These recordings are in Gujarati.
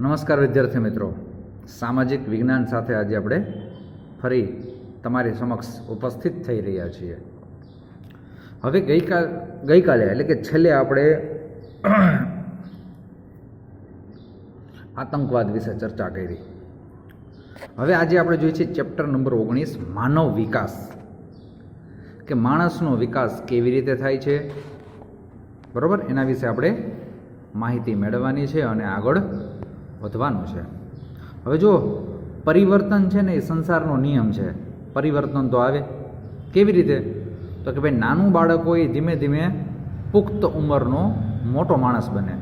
નમસ્કાર વિદ્યાર્થી મિત્રો, સામાજિક વિજ્ઞાન સાથે આજે આપણે ફરી તમારી સમક્ષ ઉપસ્થિત થઈ રહ્યા છીએ. હવે ગઈકાલે એટલે કે છેલ્લે આપણે આતંકવાદ વિશે ચર્ચા કરી. હવે આજે આપણે જોઈએ છીએ ચેપ્ટર નંબર 19 માનવ વિકાસ, કે માણસનો વિકાસ કેવી રીતે થાય છે. બરાબર, એના વિશે આપણે માહિતી મેળવવાની છે અને આગળ વધવાનું છે. હવે જો પરિવર્તન છે ને એ સંસારનો નિયમ છે. પરિવર્તન તો આવે કેવી રીતે? તો કે ભાઈ નાનું બાળક હોય ધીમે ધીમે પુખ્ત ઉંમરનો મોટો માણસ બને.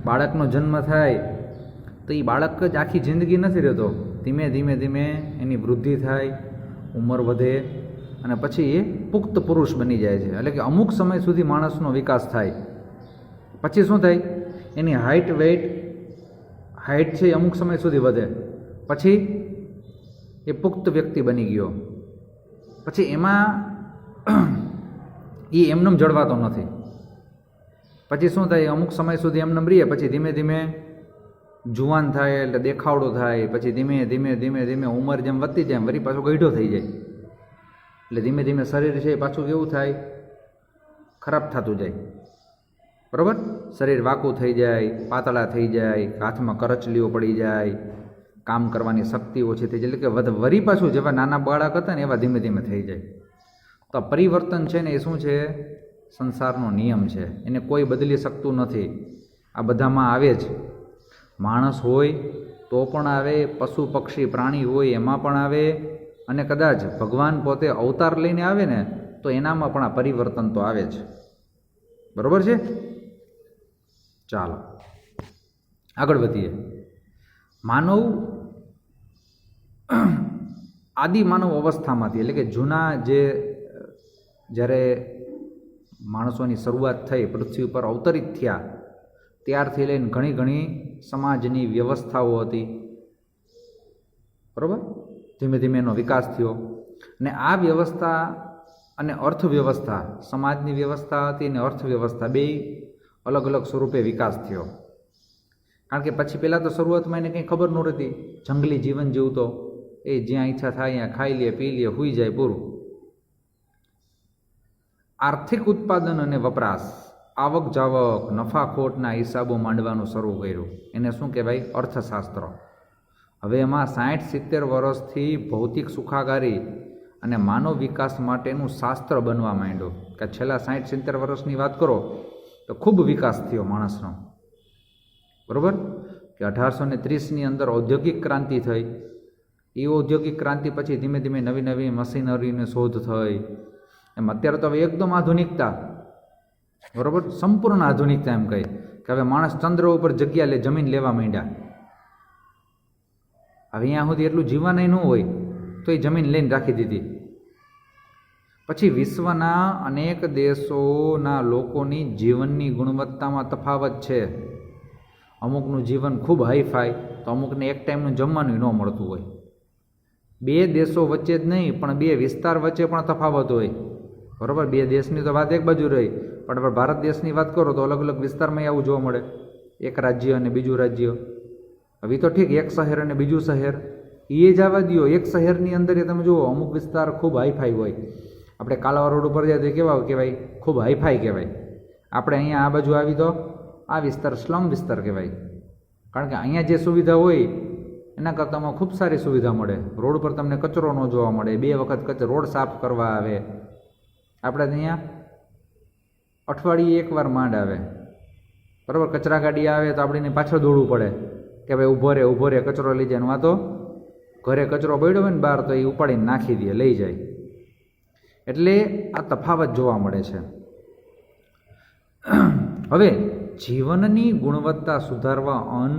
બાળકનો જન્મ થાય તો એ બાળક જ આખી જિંદગી નથી રહેતો. ધીમે ધીમે ધીમે એની વૃદ્ધિ થાય, ઉંમર વધે અને પછી એ પુખ્ત પુરુષ બની જાય છે. એટલે કે અમુક સમય સુધી માણસનો વિકાસ થાય. પછી શું થાય? એની હાઇટ છે અમુક સમય સુધી વધે, પછી એ પુખ્ત વ્યક્તિ બની ગયો. પછી એમાં એ એમનેમ જળવાતો નથી. પછી શું થાય? અમુક સમય સુધી એમનેમ રહીએ, પછી ધીમે ધીમે જુવાન થાય એટલે દેખાવડો થાય. પછી ધીમે ધીમે ધીમે ધીમે ઉંમર જેમ વધતી જાય વળી પાછો ગઈઢો થઈ જાય. એટલે ધીમે ધીમે શરીર છે એ પાછું કેવું થાય? ખરાબ થતું જાય. બરાબર, શરીર વાંકું થઈ જાય, પાતળા થઈ જાય, હાથમાં કરચલીઓ પડી જાય, કામ કરવાની શક્તિ ઓછી થઈ જાય. એટલે કે વરી પાછું જેવા નાના બાળક હતા ને એવા ધીમે ધીમે થઈ જાય. તો પરિવર્તન છે ને એ શું છે? સંસારનો નિયમ છે, એને કોઈ બદલી શકતું નથી. આ બધામાં આવે જ. માણસ હોય તો પણ આવે, પશુ પક્ષી પ્રાણી હોય એમાં પણ આવે, અને કદાચ ભગવાન પોતે અવતાર લઈને આવે ને તો એનામાં પણ આ પરિવર્તન તો આવે જ. બરાબર છે? ચાલો આગળ વધીએ. માનવ આદિ માનવ અવસ્થામાંથી, એટલે કે જૂના જ્યારે માણસોની શરૂઆત થઈ, પૃથ્વી પર અવતરિત થયા ત્યારથી લઈને ઘણી સમાજની વ્યવસ્થાઓ હતી. બરાબર, ધીમે ધીમે એનો વિકાસ થયો. અને આ વ્યવસ્થા અને અર્થવ્યવસ્થા, સમાજની વ્યવસ્થા હતી અને અર્થવ્યવસ્થા બે અલગ અલગ સ્વરૂપે વિકાસ થયો. કારણ કે પછી પહેલાં તો શરૂઆતમાં એને કંઈ ખબર નહોતી. જંગલી જીવન જીવતો, એ જ્યાં ઈચ્છા થાય ત્યાં ખાઈ લે, પી લે, સૂઈ જાય, પૂરું. આર્થિક ઉત્પાદન અને વપરાશ, આવક જાવક, નફાખોટના હિસાબો માંડવાનું શરૂ કર્યું. એને શું કહેવાય? અર્થશાસ્ત્ર. હવે એમાં 60-70 વર્ષથી ભૌતિક સુખાકારી અને માનવ વિકાસ માટેનું શાસ્ત્ર બનવા માંડ્યું. કે છેલ્લા 60-70 વર્ષની વાત કરો તો ખૂબ વિકાસ થયો માણસનો. બરાબર, કે 1830ની અંદર ઔદ્યોગિક ક્રાંતિ થઈ. એ ઔદ્યોગિક ક્રાંતિ પછી ધીમે ધીમે નવી મશીનરીની શોધ થઈ. એમ અત્યારે તો હવે એકદમ આધુનિકતા. બરાબર, સંપૂર્ણ આધુનિકતા એમ કહી કે હવે માણસ ચંદ્ર ઉપર જગ્યા લે, જમીન લેવા માંડ્યા. હવે અહીંયા સુધી એટલું જીવવાના ન હોય તો એ જમીન લઈને રાખી દીધી. પછી વિશ્વના અનેક દેશોના લોકોની જીવનની ગુણવત્તામાં તફાવત છે. અમુકનું જીવન ખૂબ હાઈફાઈ તો અમુકને એક ટાઈમનું જમવાનું ન મળતું હોય. બે દેશો વચ્ચે જ નહીં પણ બે વિસ્તાર વચ્ચે પણ તફાવત હોય. બરાબર, બે દેશની તો વાત એક બાજુ રહી, પણ આપણે ભારત દેશની વાત કરો તો અલગ અલગ વિસ્તારમાં આવું જોવા મળે. એક રાજ્ય અને બીજું રાજ્ય. હવે તો ઠીક, એક શહેર અને બીજું શહેર એ જવા દો. એક શહેરની અંદર તમે જુઓ અમુક વિસ્તાર ખૂબ હાઈફાઈ હોય. આપણે કાલાવા રોડ ઉપર જાય તો કેવા કહેવાય? ખૂબ હાઈફાઈ કહેવાય. આપણે અહીંયા આ બાજુ આવી તો આ વિસ્તાર સ્લમ વિસ્તાર કહેવાય. કારણ કે અહીંયા જે સુવિધા હોય એના કરતાંમાં ખૂબ સારી સુવિધા મળે. રોડ પર તમને કચરો ન જોવા મળે, 2 વખત રોડ સાફ કરવા આવે. આપણે અહીંયા અઠવાડિયે એકવાર માંડ આવે. બરાબર, કચરા ગાડી આવે તો આપણે પાછળ દોડવું પડે કે ભાઈ ઊભો રહે કચરો લઈ જાય. આ તો ઘરે કચરો પડ્યો હોય ને બહાર તો એ ઉપાડીને નાખી દે, લઈ જાય. એટલે આ તફાવત જોવા મળે છે. હવે જીવનની ગુણવત્તા સુધારવા અન્ન,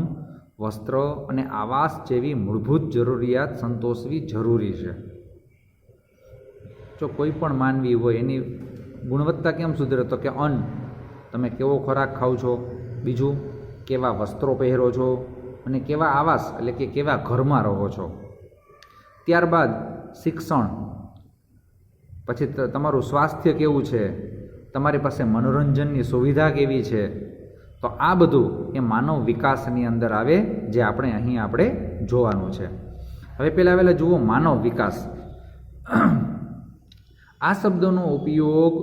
વસ્ત્ર અને આવાસ જેવી મૂળભૂત જરૂરિયાત સંતોષવી જરૂરી છે. જો કોઈ પણ માનવી હોય એની ગુણવત્તા કેમ સુધરે? તો કે અન્ન, તમે કેવો ખોરાક ખાઓ છો, બીજું કેવા વસ્ત્રો પહેરો છો, અને કેવા આવાસ એટલે કે કેવા ઘરમાં રહો છો. ત્યારબાદ શિક્ષણ, પછી તમારું સ્વાસ્થ્ય કેવું છે, તમારી પાસે મનોરંજનની સુવિધા કેવી છે, તો આ બધું એ માનવ વિકાસની અંદર આવે, જે આપણે જોવાનું છે. હવે પહેલાં જુઓ માનવ વિકાસ. આ શબ્દનો ઉપયોગ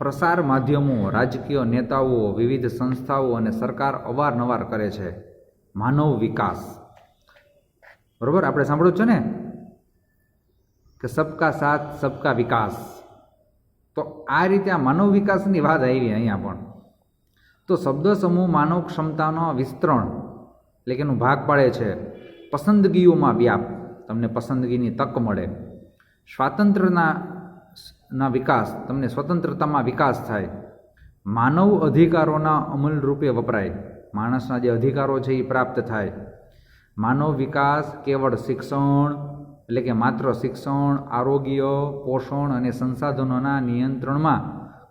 પ્રસાર માધ્યમો, રાજકીય નેતાઓ, વિવિધ સંસ્થાઓ અને સરકાર અવારનવાર કરે છે. માનવ વિકાસ, બરોબર, આપણે સાંભળ્યું છે ને કે સબકા સાથ સબકા વિકાસ. તો આ રીતે આ માનવ વિકાસની વાત આવી અહીંયા પણ. તો શબ્દ સમૂહ માનવ ક્ષમતાનો વિસ્તરણ એટલે કે એનું ભાગ પાડે છે. પસંદગીઓમાં વ્યાપ, તમને પસંદગીની તક મળે. સ્વાતંત્ર્યના વિકાસ, તમને સ્વતંત્રતામાં વિકાસ થાય. માનવ અધિકારોના અમલ રૂપે વપરાય, માણસના જે અધિકારો છે એ પ્રાપ્ત થાય. માનવ વિકાસ કેવળ શિક્ષણ એટલે કે માત્ર શિક્ષણ, આરોગ્ય, પોષણ અને સંસાધનોના નિયંત્રણમાં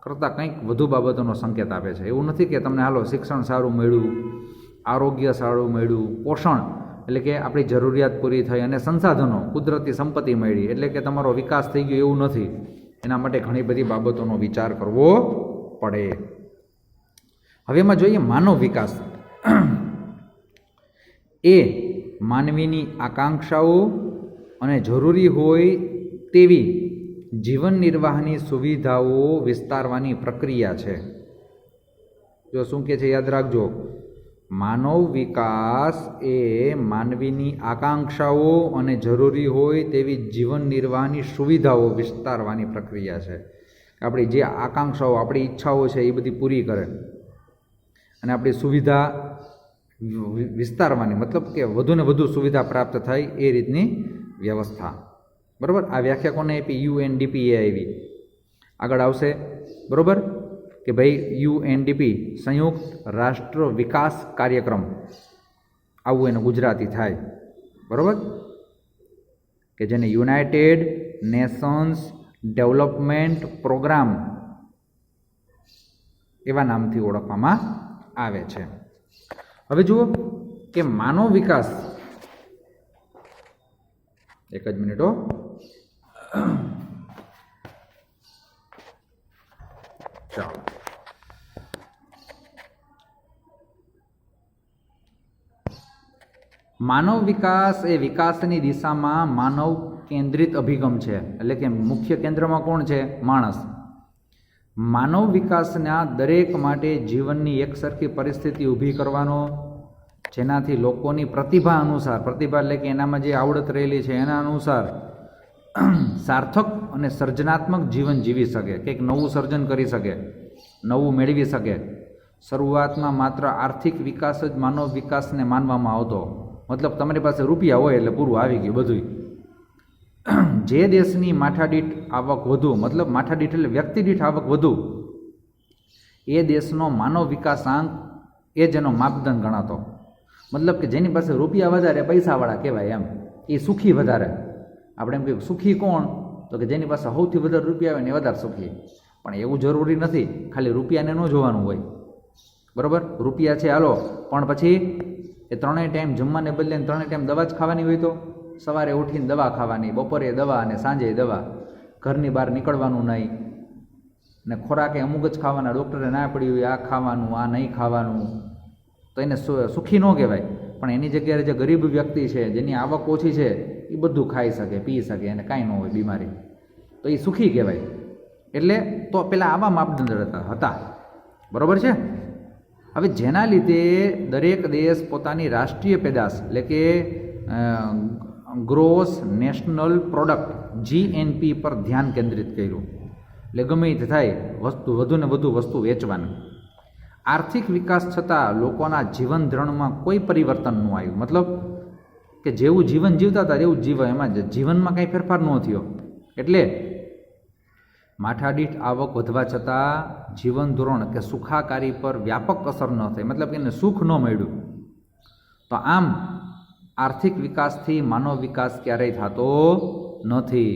કરતાં કંઈક વધુ બાબતોનો સંકેત આપે છે. એવું નથી કે તમને હાલો શિક્ષણ સારું મળ્યું, આરોગ્ય સારું મળ્યું, પોષણ એટલે કે આપણી જરૂરિયાત પૂરી થઈ, અને સંસાધનો, કુદરતી સંપત્તિ મળી એટલે કે તમારો વિકાસ થઈ ગયો, એવું નથી. એના માટે ઘણી બધી બાબતોનો વિચાર કરવો પડે. હવે એમાં જોઈએ માનવ વિકાસ. એ માનવીની આકાંક્ષાઓ અને જરૂરી હોય તેવી જીવન નિર્વાહની સુવિધાઓ વિસ્તારવાની પ્રક્રિયા છે. જો શું કહે છે યાદ રાખજો, માનવ વિકાસ એ માનવીની આકાંક્ષાઓ અને જરૂરી હોય તેવી જીવન નિર્વાહની સુવિધાઓ વિસ્તારવાની પ્રક્રિયા છે. આપણી જે આકાંક્ષાઓ, આપણી ઈચ્છાઓ છે એ બધી પૂરી કરે, અને આપણી સુવિધા વિસ્તારવાની, મતલબ કે વધુને વધુ સુવિધા પ્રાપ્ત થાય એ રીતની વ્યવસ્થા. બરાબર, આ વ્યાખ્યા કોને આપી? UNDP એ આવી. આગળ આવશે બરાબર કે ભાઈ UNDP સંયુક્ત રાષ્ટ્ર વિકાસ કાર્યક્રમ, આવું એનું ગુજરાતી થાય. બરાબર, કે જેને યુનાઇટેડ નેશન્સ ડેવલપમેન્ટ પ્રોગ્રામ એવા નામથી ઓળખવામાં આવે છે. હવે જુઓ કે માનવ વિકાસ, એક જ મિનિટો, ચાલો. માનવ વિકાસ એ વિકાસની દિશામાં માનવ કેન્દ્રિત અભિગમ છે. એટલે કે મુખ્ય કેન્દ્રમાં કોણ છે? માણસ. માનવ વિકાસના દરેક માટે જીવનની એકસરખી પરિસ્થિતિ ઊભી કરવાનો, જેનાથી લોકોની પ્રતિભા અનુસાર, પ્રતિભા એટલે કે એનામાં જે આવડત રહેલી છે એના અનુસાર સાર્થક અને સર્જનાત્મક જીવન જીવી શકે, કંઈક નવું સર્જન કરી શકે, નવું મેળવી શકે. શરૂઆતમાં માત્ર આર્થિક વિકાસ જ માનવ વિકાસને માનવામાં આવતો. મતલબ તમારી પાસે રૂપિયા હોય એટલે પૂરું, આવી ગયું બધું. જે દેશની માથાદીઠ આવક વધુ, મતલબ માથાદીઠ એટલે વ્યક્તિ દીઠ આવક વધુ, એ દેશનો માનવ વિકાસાંક એ જ એનો માપદંડ ગણાતો. મતલબ કે જેની પાસે રૂપિયા વધારે, પૈસાવાળા કહેવાય એમ, એ સુખી વધારે. આપણે એમ કહીએ સુખી કોણ? તો કે જેની પાસે સૌથી વધારે રૂપિયા આવે ને એ વધારે સુખી. પણ એવું જરૂરી નથી, ખાલી રૂપિયાને ન જોવાનું હોય. બરાબર, રૂપિયા છે હાલો, પણ પછી એ ત્રણેય ટાઈમ જમવાને બદલે ત્રણેય ટાઈમ દવા જ ખાવાની હોય. તો સવારે ઉઠીને દવા ખાવાની, બપોરે દવા અને સાંજે દવા. ઘરની બહાર નીકળવાનું નહીં, ને ખોરાકે અમુક જ ખાવાના. ડૉક્ટરે ના પડી હોય આ ખાવાનું, આ નહીં ખાવાનું, તો એને સુખી ન કહેવાય. પણ એની જગ્યાએ જે ગરીબ વ્યક્તિ છે, જેની આવક ઓછી છે, એ બધું ખાઈ શકે, પી શકે, એને કાંઈ ન હોય બીમારી, તો એ સુખી કહેવાય. એટલે તો પેલા આવા માપદંડ હતા. બરાબર છે. હવે જેના લીધે દરેક દેશ પોતાની રાષ્ટ્રીય પેદાશ એટલે કે ગ્રોસ નેશનલ પ્રોડક્ટ GNP પર ધ્યાન કેન્દ્રિત કર્યું. એટલે ગમે તે થાય વસ્તુ, વધુને વધુ વસ્તુ વેચવાની. આર્થિક વિકાસ છતાં લોકોના જીવન ધોરણમાં કોઈ પરિવર્તન ન આવ્યું. મતલબ કે જેવું જીવન જીવતા હતા એવું જીવ, એમાં જીવનમાં કંઈ ફેરફાર ન થયો. એટલે માથાદીઠ આવક વધવા છતાં જીવન ધોરણ કે સુખાકારી પર વ્યાપક અસર ન થઈ. મતલબ કે એને સુખ ન મળ્યું. તો આમ આર્થિક વિકાસથી માનવ વિકાસ ક્યારેય થતો નથી.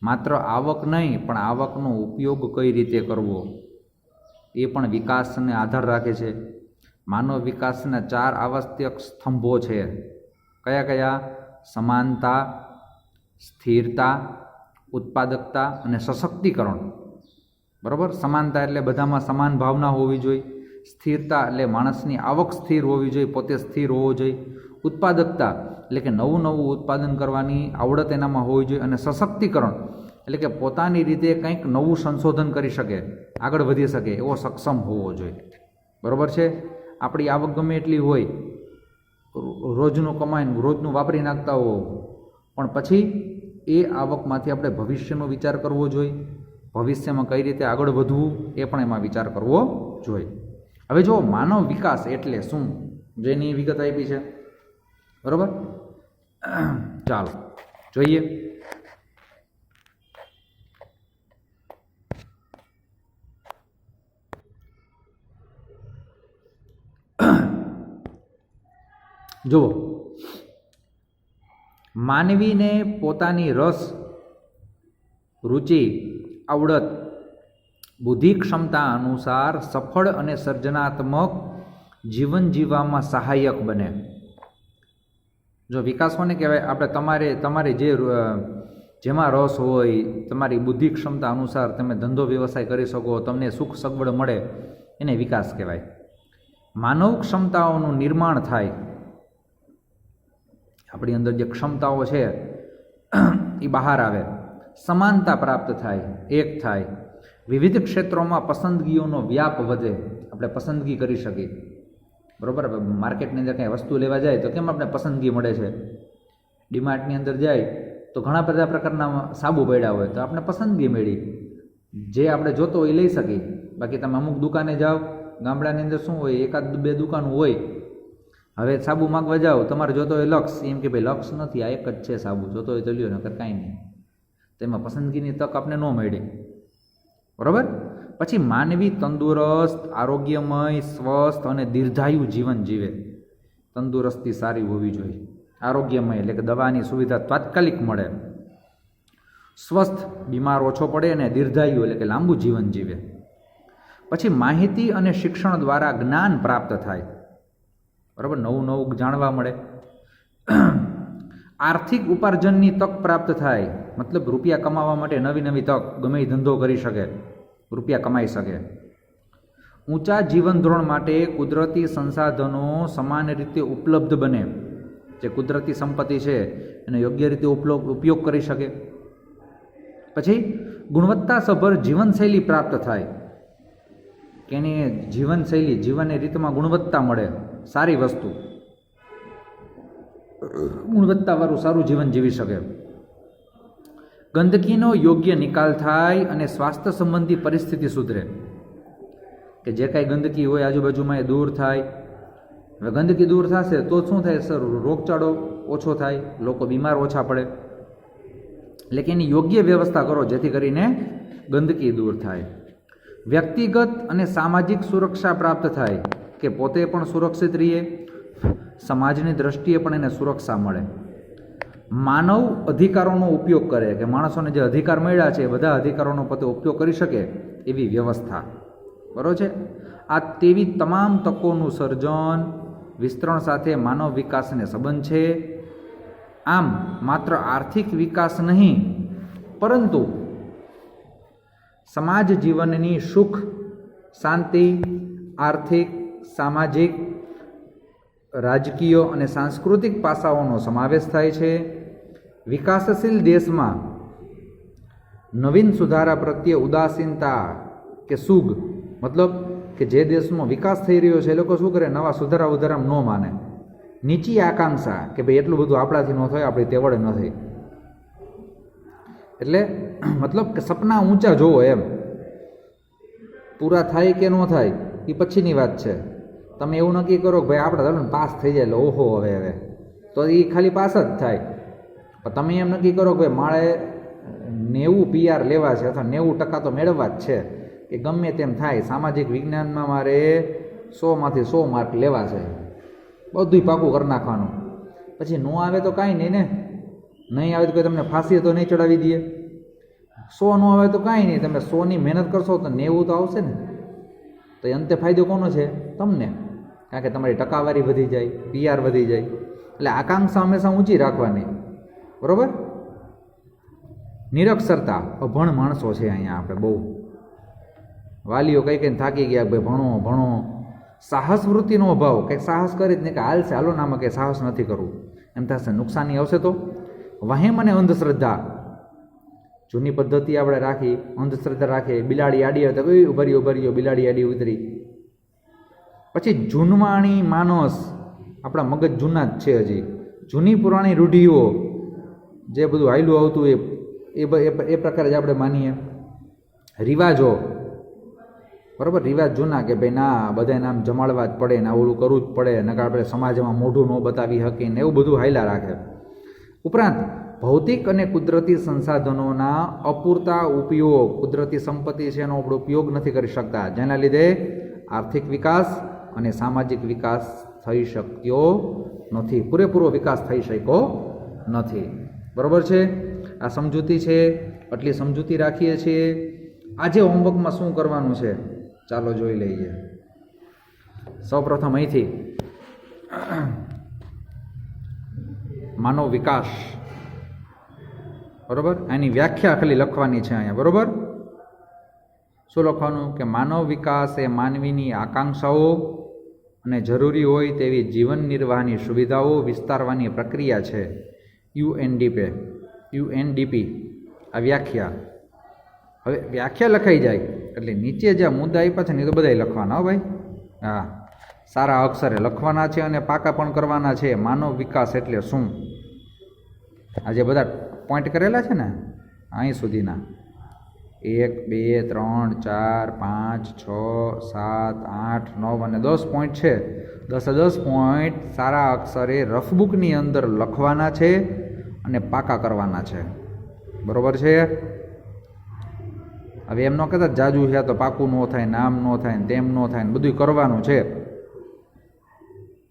માત્ર આવક નહીં, પણ આવકનો ઉપયોગ કઈ રીતે કરવો એ પણ વિકાસને આધાર રાખે છે. માનવ વિકાસના 4 આવશ્યક સ્તંભો છે. કયા કયા? સમાનતા, સ્થિરતા, ઉત્પાદકતા અને સશક્તિકરણ. બરાબર, સમાનતા એટલે બધામાં સમાન ભાવના હોવી જોઈએ. સ્થિરતા એટલે માણસની આવક સ્થિર હોવી જોઈએ, પોતે સ્થિર હોવો જોઈએ. ઉત્પાદકતા એટલે કે નવું નવું ઉત્પાદન કરવાની આવડત એનામાં હોવી જોઈએ. અને સશક્તિકરણ એટલે કે પોતાની રીતે કંઈક નવું સંશોધન કરી શકે, આગળ વધી શકે એવો સક્ષમ હોવો જોઈએ. બરાબર છે. આપણી આવક ગમે એટલી હોય, રોજનું કમાઈને રોજનું વાપરી નાખતા હો, પણ પછી એ આવકમાંથી આપણે ભવિષ્યનો વિચાર કરવો જોઈએ. ભવિષ્યમાં કઈ રીતે આગળ વધવું એ પણ એમાં વિચાર કરવો જોઈએ. હવે જો માનવ વિકાસ એટલે શું, જેની વિગત આપી છે. બરાબર, ચાલો જોઈએ. જુઓ, માનવીને પોતાની રસ, રુચિ, આવડત, બુદ્ધિ ક્ષમતા અનુસાર સફળ અને સર્જનાત્મક જીવન જીવવામાં સહાયક બને. જો વિકાસ કોને કહેવાય? આપણે તમારે જેમાં રસ હોય, તમારી બુદ્ધિ ક્ષમતા અનુસાર તમે ધંધો વ્યવસાય કરી શકો, તમને સુખ સગવડ મળે, એને વિકાસ કહેવાય. માનવ ક્ષમતાઓનું નિર્માણ થાય, આપણી અંદર જે ક્ષમતાઓ છે એ બહાર આવે, સમાનતા પ્રાપ્ત થાય, એક થાય, વિવિધ ક્ષેત્રોમાં પસંદગીઓનો વ્યાપ વધે, આપણે પસંદગી કરી શકીએ. બરાબર, માર્કેટની અંદર કંઈ વસ્તુ લેવા જાય તો કેમ આપણે પસંદગી મળે છે? ડીમાર્ટની અંદર જાય તો ઘણા બધા પ્રકારના સાબુ પડ્યા હોય તો આપણે પસંદગી મળી, જે આપણે જોતો હોય એ લઈ શકીએ. બાકી તમે અમુક દુકાને જાઓ, ગામડાની અંદર શું હોય, એકાદ બે દુકાન હોય. હવે સાબુ માગવા જાઓ, તમારે જોતો હોય લક્ષ, એમ કે ભાઈ લક્ષ નથી, આ એક જ છે સાબુ, જોતો હોય તો લ્યો, નકર કાંઈ નહીં. તેમાં પસંદગીની તક આપણે ન મળી. બરાબર. પછી માનવી તંદુરસ્ત, આરોગ્યમય, સ્વસ્થ અને દીર્ઘાયુ જીવન જીવે. તંદુરસ્તી સારી હોવી જોઈએ, આરોગ્યમય એટલે કે દવાની સુવિધા તાત્કાલિક મળે, સ્વસ્થ, બીમાર ઓછો પડે, અને દીર્ઘાયુ એટલે કે લાંબુ જીવન જીવે. પછી માહિતી અને શિક્ષણ દ્વારા જ્ઞાન પ્રાપ્ત થાય. બરાબર, નવું નવું જાણવા મળે. આર્થિક ઉપાર્જનની તક પ્રાપ્ત થાય, મતલબ રૂપિયા કમાવા માટે નવી નવી તક, ગમે એ ધંધો કરી શકે, રૂપિયા કમાઈ શકે. ઊંચા જીવન ધોરણ માટે કુદરતી સંસાધનો સમાન રીતે ઉપલબ્ધ બને, જે કુદરતી સંપત્તિ છે એનો યોગ્ય રીતે ઉપયોગ કરી શકે. પછી ગુણવત્તાસભર જીવનશૈલી પ્રાપ્ત થાય, કે એની જીવનશૈલી, જીવનની રીતમાં ગુણવત્તા મળે, સારી વસ્તુ, ગુણવત્તાવાળું સારું જીવન જીવી શકે. ગંદકીનો યોગ્ય નિકાલ થાય અને સ્વાસ્થ્ય સંબંધી પરિસ્થિતિ સુધરે, કે જે કાંઈ ગંદકી હોય આજુબાજુમાં એ દૂર થાય. હવે ગંદકી દૂર થશે તો શું થાય? સર, રોગચાળો ઓછો થાય, લોકો બીમાર ઓછા પડે. એટલે કે એની યોગ્ય વ્યવસ્થા કરો જેથી કરીને ગંદકી દૂર થાય. વ્યક્તિગત અને સામાજિક સુરક્ષા પ્રાપ્ત થાય, કે પોતે પણ સુરક્ષિત રહીએ, સમાજની દ્રષ્ટિએ પણ એને સુરક્ષા મળે. માનવ અધિકારોનો ઉપયોગ કરે, કે માણસોને જે અધિકાર મળ્યા છે એ બધા અધિકારોનો પોતે ઉપયોગ કરી શકે એવી વ્યવસ્થા. બરાબર છે. આ તેવી તમામ તકોનું સર્જન, વિસ્તરણ સાથે માનવ વિકાસને સંબંધ છે. આમ માત્ર આર્થિક વિકાસ નહીં, પરંતુ સમાજ જીવનની સુખ, શાંતિ, આર્થિક, સામાજિક, રાજકીય અને સાંસ્કૃતિક પાસાઓનો સમાવેશ થાય છે. વિકાસશીલ દેશમાં નવીન સુધારા પ્રત્યે ઉદાસીનતા કે સુગ, મતલબ કે જે દેશનો વિકાસ થઈ રહ્યો છે એ લોકો શું કરે? નવા સુધારા ઉધારામાં ન માને. નીચી આકાંક્ષા, કે ભાઈ એટલું બધું આપણાથી ન થાય, આપણી તેવડે ન થાય. એટલે મતલબ કે સપના ઊંચા જોવો, એમ પૂરા થાય કે ન થાય એ પછીની વાત છે. તમે એવું નક્કી કરો કે ભાઈ આપણે ચાલો પાસ થઈ જાય એટલે ઓહો હવે તો એ ખાલી પાસ જ થાય. પણ તમે એમ નક્કી કરો કે ભાઈ મારે 90 PR લેવા છે અથવા 90% તો મેળવવા જ છે, કે ગમે તેમ થાય, સામાજિક વિજ્ઞાનમાં મારે 100માંથી 100 માર્ક લેવા છે, બધું પાકું કરી નાખવાનું. પછી ન આવે તો કાંઈ નહીં ને, નહીં આવે તો કોઈ તમને ફાંસી તો નહીં ચડાવી દે. 100 ન આવે તો કાંઈ નહીં, તમે 100ની મહેનત કરશો તો 90 તો આવશે ને. તો અંતે ફાયદો કોનો છે? તમને, કારણ કે તમારી ટકાવારી વધી જાય, PR વધી જાય. એટલે આકાંક્ષા હંમેશા ઊંચી રાખવાની. બરાબર. નિરક્ષરતા, અભણ માણસો છે અહીંયા આપણે બહુ. વાલીઓ કઈ થાકી ગયા, ભાઈ ભણો ભણો, સાહસ વૃત્તિનો અભાવ, કંઈક સાહસ કરી જ નહીં કે હાલશે હાલો નામાં કે સાહસ નથી કરવું, એમ થશે નુકસાની આવશે. તો વહેમ અને અંધશ્રદ્ધા, જૂની પદ્ધતિ આપણે રાખી, અંધશ્રદ્ધા રાખીએ, બિલાડી આડી આવે તો ઉભરી બિલાડી આડી ઉતરી. પછી જૂનવાણી માનસ, આપણા મગજ જૂના જ છે હજી, જૂની પુરાણી રૂઢિઓ જે બધું હાયલું આવતું એ પ્રકારે જ આપણે માનીએ. રિવાજો, બરાબર, રિવાજ જૂના કે ભાઈ ના બધાને આમ જમાડવા જ પડે ને ઓલું કરવું જ પડે, નકર આપણે સમાજમાં મોઢું ન બતાવી શકીએ ને એવું બધું હાયલા રાખે. ઉપરાંત ભૌતિક અને કુદરતી સંસાધનોના અપૂરતા ઉપયોગ, કુદરતી સંપત્તિ છે એનો આપણે ઉપયોગ નથી કરી શકતા, જેના લીધે આર્થિક વિકાસ અને સામાજિક વિકાસ થઈ શક્યો નથી, પૂરેપૂરો વિકાસ થઈ શક્યો નથી. બરાબર છે, આ સમજૂતી છે, આટલી સમજૂતી રાખીએ છીએ. આજે હોમવર્કમાં શું કરવાનું છે ચાલો જોઈ લઈએ. સૌપ્રથમ અહીંથી માનવ વિકાસ, બરાબર, એની વ્યાખ્યા ખાલી લખવાની છે અહીંયા. બરાબર, શું લખવાનું કે માનવ વિકાસ એ માનવીની આકાંક્ષાઓ અને જરૂરી હોય તેવી જીવન નિર્વાહની સુવિધાઓ વિસ્તારવાની પ્રક્રિયા છે. યુએનડીપી આ વ્યાખ્યા. હવે વ્યાખ્યા લખાઈ જાય એટલે નીચે જે મુદ્દા આપ્યા છે ને એ તો બધાય લખવાના. હો ભાઈ, હા, સારા અક્ષરે લખવાના છે અને પાકા પણ કરવાના છે. માનવ વિકાસ એટલે શું, આ જે બધા પોઈન્ટ કરેલા છે ને અહીં સુધીના 1 2 3 4 5 6 7 8 9 અને 10 પોઈન્ટ છે. 10 પોઈન્ટ સારા અક્ષરે રફબુકની અંદર લખવાના છે અને પાકા કરવાના છે. બરાબર છે. હવે એમ ન કહેતા જાજુ છે તો પાકું ન થાય, નામ ન થાય ને તેમ ન થાય ને બધું કરવાનું છે.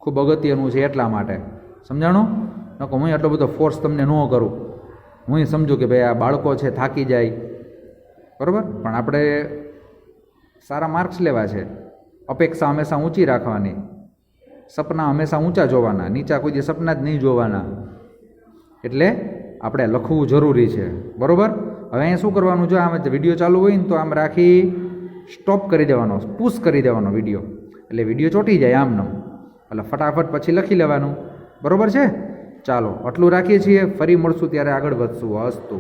ખૂબ અગત્યનું છે એટલા માટે સમજાણું. નકો હું એટલો બધો ફોર્સ તમને ન કરું. હું સમજું કે ભાઈ આ બાળકો છે થાકી જાય, બરાબર, પણ આપણે સારા માર્ક્સ લેવા છે. અપેક્ષા હંમેશા ઊંચી રાખવાની, સપના હંમેશા ઊંચા જોવાના, નીચા કોઈ દી સપના જ નહીં જોવાના. એટલે આપણે લખવું જરૂરી છે. બરાબર. હવે અહીંયા શું કરવાનું, જો આમ વિડીયો ચાલુ હોય ને તો આમ રાખી સ્ટોપ કરી દેવાનો, પુશ કરી દેવાનો વિડીયો, એટલે વિડીયો ચોંટી જાય આમનો, એટલે ફટાફટ પછી લખી લેવાનું. બરાબર છે. ચાલો આટલું રાખીએ છીએ, ફરી મળશું ત્યારે આગળ વધશું. અસ્તુ.